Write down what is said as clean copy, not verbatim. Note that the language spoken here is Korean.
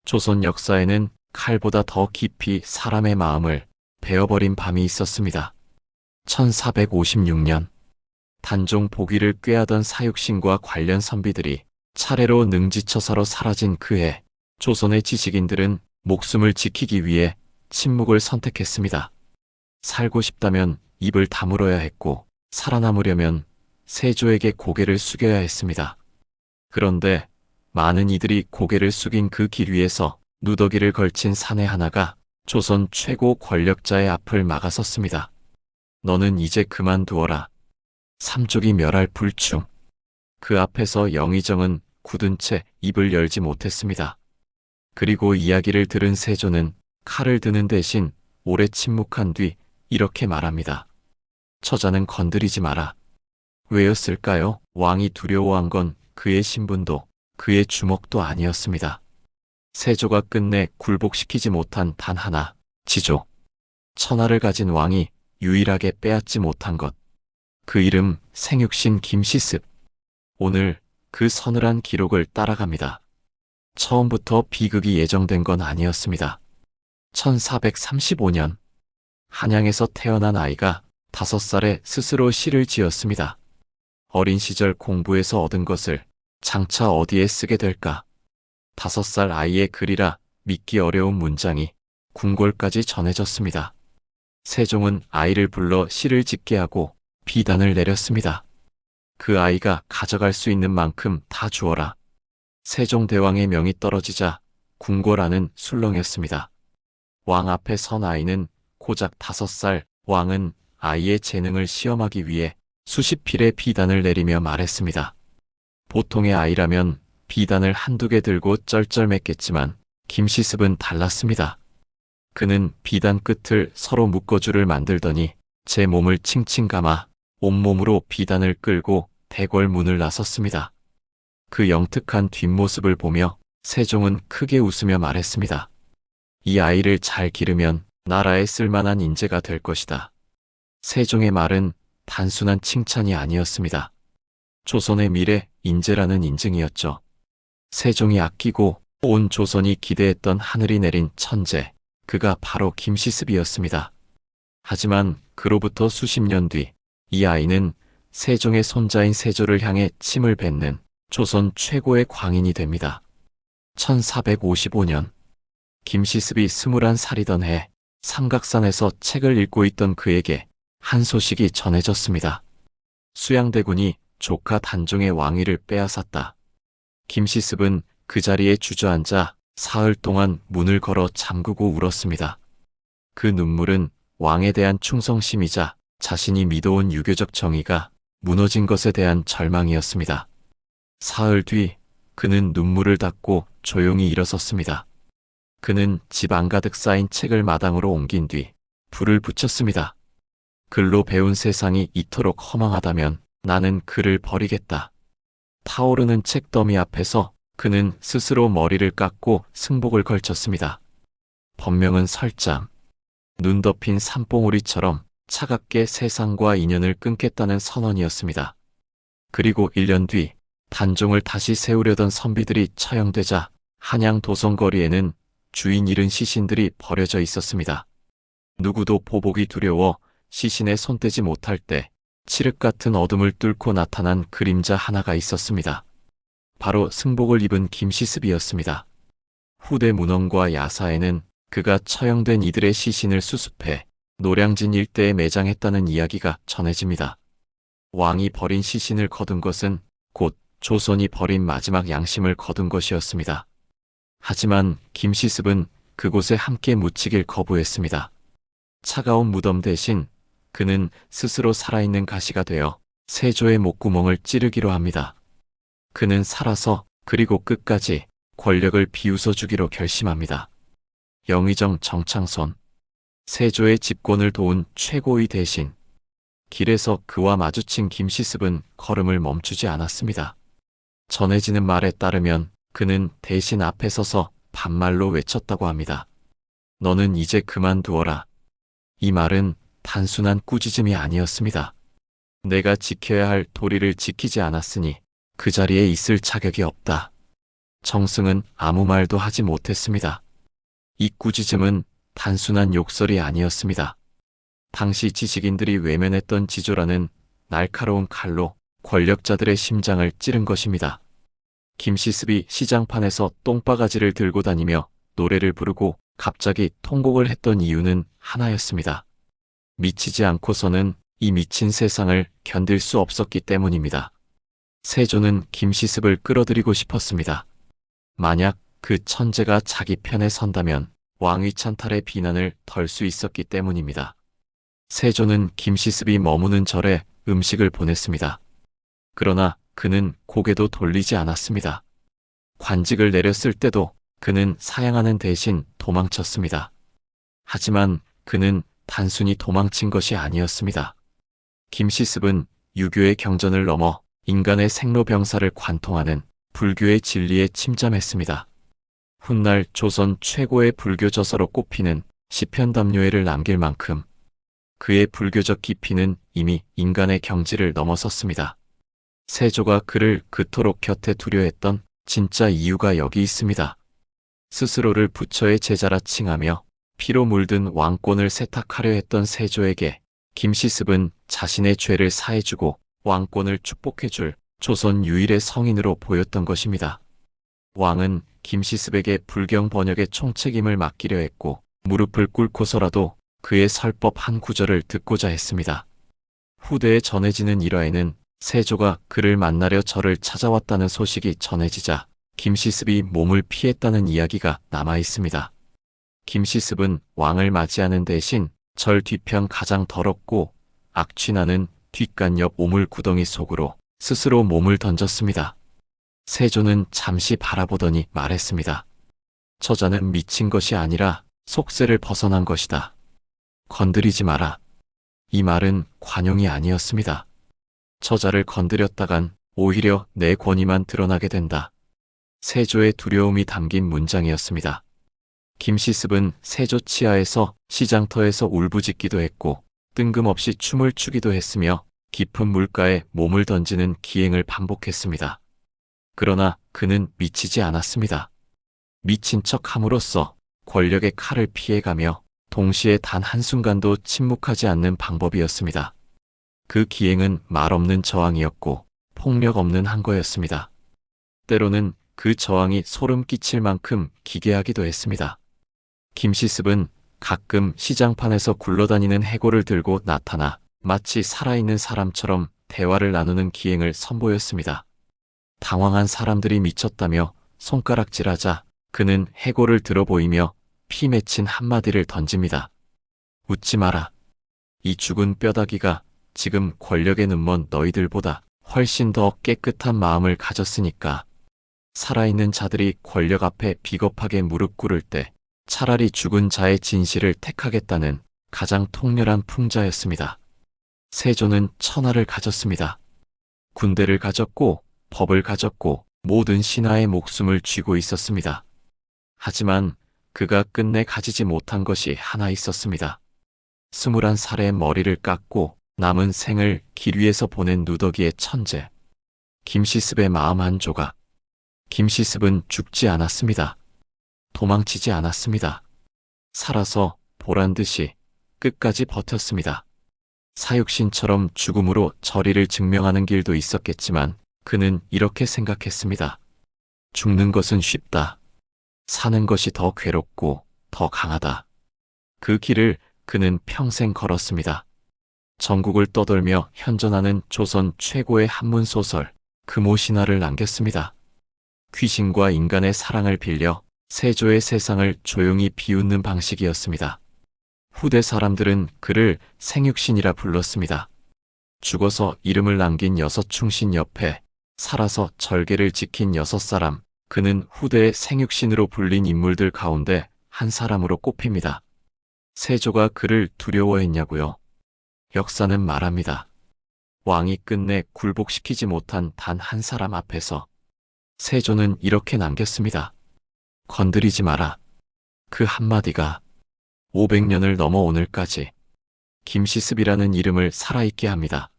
조선 역사에는 칼보다 더 깊이 사람의 마음을 베어버린 밤이 있었습니다. 1456년 단종 복위를 꾀하던 사육신과 관련 선비들이 차례로 능지처사로 사라진 그해, 조선의 지식인들은 목숨을 지키기 위해 침묵을 선택했습니다. 살고 싶다면 입을 다물어야 했고, 살아남으려면 세조에게 고개를 숙여야 했습니다. 그런데 많은 이들이 고개를 숙인 그 길 위에서 누더기를 걸친 사내 하나가 조선 최고 권력자의 앞을 막아섰습니다. 너는 이제 그만두어라. 삼족이 멸할 불충. 그 앞에서 영의정은 굳은 채 입을 열지 못했습니다. 그리고 이야기를 들은 세조는 칼을 드는 대신 오래 침묵한 뒤 이렇게 말합니다. 처자는 건드리지 마라. 왜였을까요? 왕이 두려워한 건 그의 신분도 그의 주먹도 아니었습니다. 세조가 끝내 굴복시키지 못한 단 하나, 지조. 천하를 가진 왕이 유일하게 빼앗지 못한 것. 그 이름 생육신 김시습. 오늘 그 서늘한 기록을 따라갑니다. 처음부터 비극이 예정된 건 아니었습니다. 1435년 한양에서 태어난 아이가 5살에 스스로 시를 지었습니다. 어린 시절 공부에서 얻은 것을 장차 어디에 쓰게 될까? 5살 아이의 글이라 믿기 어려운 문장이 궁궐까지 전해졌습니다. 세종은 아이를 불러 시를 짓게 하고 비단을 내렸습니다. 그 아이가 가져갈 수 있는 만큼 다 주어라. 세종대왕의 명이 떨어지자 궁궐 안은 술렁였습니다. 왕 앞에 선 아이는 고작 5살, 왕은 아이의 재능을 시험하기 위해 수십 필의 비단을 내리며 말했습니다. 보통의 아이라면 비단을 한두 개 들고 쩔쩔맸겠지만 김시습은 달랐습니다. 그는 비단 끝을 서로 묶어줄을 만들더니 제 몸을 칭칭 감아 온몸으로 비단을 끌고 대궐 문을 나섰습니다. 그 영특한 뒷모습을 보며 세종은 크게 웃으며 말했습니다. 이 아이를 잘 기르면 나라에 쓸만한 인재가 될 것이다. 세종의 말은 단순한 칭찬이 아니었습니다. 조선의 미래 인재라는 인증이었죠. 세종이 아끼고 온 조선이 기대했던 하늘이 내린 천재, 그가 바로 김시습이었습니다. 하지만 그로부터 수십 년 뒤 이 아이는 세종의 손자인 세조를 향해 침을 뱉는 조선 최고의 광인이 됩니다. 1455년 김시습이 21살이던 해 삼각산에서 책을 읽고 있던 그에게 한 소식이 전해졌습니다. 수양대군이 조카 단종의 왕위를 빼앗았다. 김시습은 그 자리에 주저앉아 사흘 동안 문을 걸어 잠그고 울었습니다. 그 눈물은 왕에 대한 충성심이자 자신이 믿어온 유교적 정의가 무너진 것에 대한 절망이었습니다. 사흘 뒤 그는 눈물을 닦고 조용히 일어섰습니다. 그는 집 안가득 쌓인 책을 마당으로 옮긴 뒤 불을 붙였습니다. 글로 배운 세상이 이토록 허망하다면 나는 글을 버리겠다. 타오르는 책더미 앞에서 그는 스스로 머리를 깎고 승복을 걸쳤습니다. 법명은 설잠. 눈 덮인 산봉우리처럼 차갑게 세상과 인연을 끊겠다는 선언이었습니다. 그리고 1년 뒤 단종을 다시 세우려던 선비들이 처형되자 한양 도성거리에는 주인 잃은 시신들이 버려져 있었습니다. 누구도 보복이 두려워 시신에 손대지 못할 때 칠흑 같은 어둠을 뚫고 나타난 그림자 하나가 있었습니다. 바로 승복을 입은 김시습이었습니다. 후대 문헌과 야사에는 그가 처형된 이들의 시신을 수습해 노량진 일대에 매장했다는 이야기가 전해집니다. 왕이 버린 시신을 거둔 것은 곧 조선이 버린 마지막 양심을 거둔 것이었습니다. 하지만 김시습은 그곳에 함께 묻히길 거부했습니다. 차가운 무덤 대신 그는 스스로 살아있는 가시가 되어 세조의 목구멍을 찌르기로 합니다. 그는 살아서 그리고 끝까지 권력을 비웃어주기로 결심합니다. 영의정 정창손, 세조의 집권을 도운 최고의 대신. 길에서 그와 마주친 김시습은 걸음을 멈추지 않았습니다. 전해지는 말에 따르면 그는 대신 앞에 서서 반말로 외쳤다고 합니다. 너는 이제 그만두어라. 이 말은 단순한 꾸짖음이 아니었습니다. 내가 지켜야 할 도리를 지키지 않았으니 그 자리에 있을 자격이 없다. 정승은 아무 말도 하지 못했습니다. 이 꾸짖음은 단순한 욕설이 아니었습니다. 당시 지식인들이 외면했던 지조라는 날카로운 칼로 권력자들의 심장을 찌른 것입니다. 김시습이 시장판에서 똥바가지를 들고 다니며 노래를 부르고 갑자기 통곡을 했던 이유는 하나였습니다. 미치지 않고서는 이 미친 세상을 견딜 수 없었기 때문입니다. 세조는 김시습을 끌어들이고 싶었습니다. 만약 그 천재가 자기 편에 선다면 왕위 찬탈의 비난을 덜 수 있었기 때문입니다. 세조는 김시습이 머무는 절에 음식을 보냈습니다. 그러나 그는 고개도 돌리지 않았습니다. 관직을 내렸을 때도 그는 사양하는 대신 도망쳤습니다. 하지만 그는 단순히 도망친 것이 아니었습니다. 김시습은 유교의 경전을 넘어 인간의 생로병사를 관통하는 불교의 진리에 침잠했습니다. 훗날 조선 최고의 불교 저서로 꼽히는 시편담요회를 남길 만큼 그의 불교적 깊이는 이미 인간의 경지를 넘어섰습니다. 세조가 그를 그토록 곁에 두려 했던 진짜 이유가 여기 있습니다. 스스로를 부처의 제자라 칭하며 피로 물든 왕권을 세탁하려 했던 세조에게 김시습은 자신의 죄를 사해주고 왕권을 축복해줄 조선 유일의 성인으로 보였던 것입니다. 왕은 김시습에게 불경 번역의 총책임을 맡기려 했고 무릎을 꿇고서라도 그의 설법 한 구절을 듣고자 했습니다. 후대에 전해지는 일화에는 세조가 그를 만나려 절을 찾아왔다는 소식이 전해지자 김시습이 몸을 피했다는 이야기가 남아 있습니다. 김시습은 왕을 맞이하는 대신 절 뒤편 가장 더럽고 악취나는 뒷간 옆 오물 구덩이 속으로 스스로 몸을 던졌습니다. 세조는 잠시 바라보더니 말했습니다. 저자는 미친 것이 아니라 속세를 벗어난 것이다. 건드리지 마라. 이 말은 관용이 아니었습니다. 저자를 건드렸다간 오히려 내 권위만 드러나게 된다. 세조의 두려움이 담긴 문장이었습니다. 김시습은 세조 치하에서 시장터에서 울부짖기도 했고 뜬금없이 춤을 추기도 했으며 깊은 물가에 몸을 던지는 기행을 반복했습니다. 그러나 그는 미치지 않았습니다. 미친 척 함으로써 권력의 칼을 피해가며 동시에 단 한순간도 침묵하지 않는 방법이었습니다. 그 기행은 말 없는 저항이었고 폭력 없는 항거였습니다. 때로는 그 저항이 소름 끼칠 만큼 기괴하기도 했습니다. 김시습은 가끔 시장판에서 굴러다니는 해골을 들고 나타나 마치 살아있는 사람처럼 대화를 나누는 기행을 선보였습니다. 당황한 사람들이 미쳤다며 손가락질하자 그는 해골을 들어 보이며 피 맺힌 한마디를 던집니다. 웃지 마라. 이 죽은 뼈다귀가 지금 권력에 눈먼 너희들보다 훨씬 더 깨끗한 마음을 가졌으니까 살아있는 자들이 권력 앞에 비겁하게 무릎 꿇을 때 차라리 죽은 자의 진실을 택하겠다는 가장 통렬한 풍자였습니다. 세조는 천하를 가졌습니다. 군대를 가졌고 법을 가졌고 모든 신하의 목숨을 쥐고 있었습니다. 하지만 그가 끝내 가지지 못한 것이 하나 있었습니다. 21살에 머리를 깎고 남은 생을 길 위에서 보낸 누더기의 천재. 김시습의 마음 한 조각. 김시습은 죽지 않았습니다. 도망치지 않았습니다. 살아서 보란듯이 끝까지 버텼습니다. 사육신처럼 죽음으로 저리를 증명하는 길도 있었겠지만 그는 이렇게 생각했습니다. 죽는 것은 쉽다. 사는 것이 더 괴롭고 더 강하다. 그 길을 그는 평생 걸었습니다. 전국을 떠돌며 현존하는 조선 최고의 한문소설 금오신화를 남겼습니다. 귀신과 인간의 사랑을 빌려 세조의 세상을 조용히 비웃는 방식이었습니다. 후대 사람들은 그를 생육신이라 불렀습니다. 죽어서 이름을 남긴 6충신 옆에 살아서 절개를 지킨 6사람, 그는 후대의 생육신으로 불린 인물들 가운데 한 사람으로 꼽힙니다. 세조가 그를 두려워했냐고요? 역사는 말합니다. 왕이 끝내 굴복시키지 못한 단 한 사람 앞에서 세조는 이렇게 남겼습니다. 건드리지 마라. 그 한마디가 500년을 넘어 오늘까지 김시습이라는 이름을 살아있게 합니다.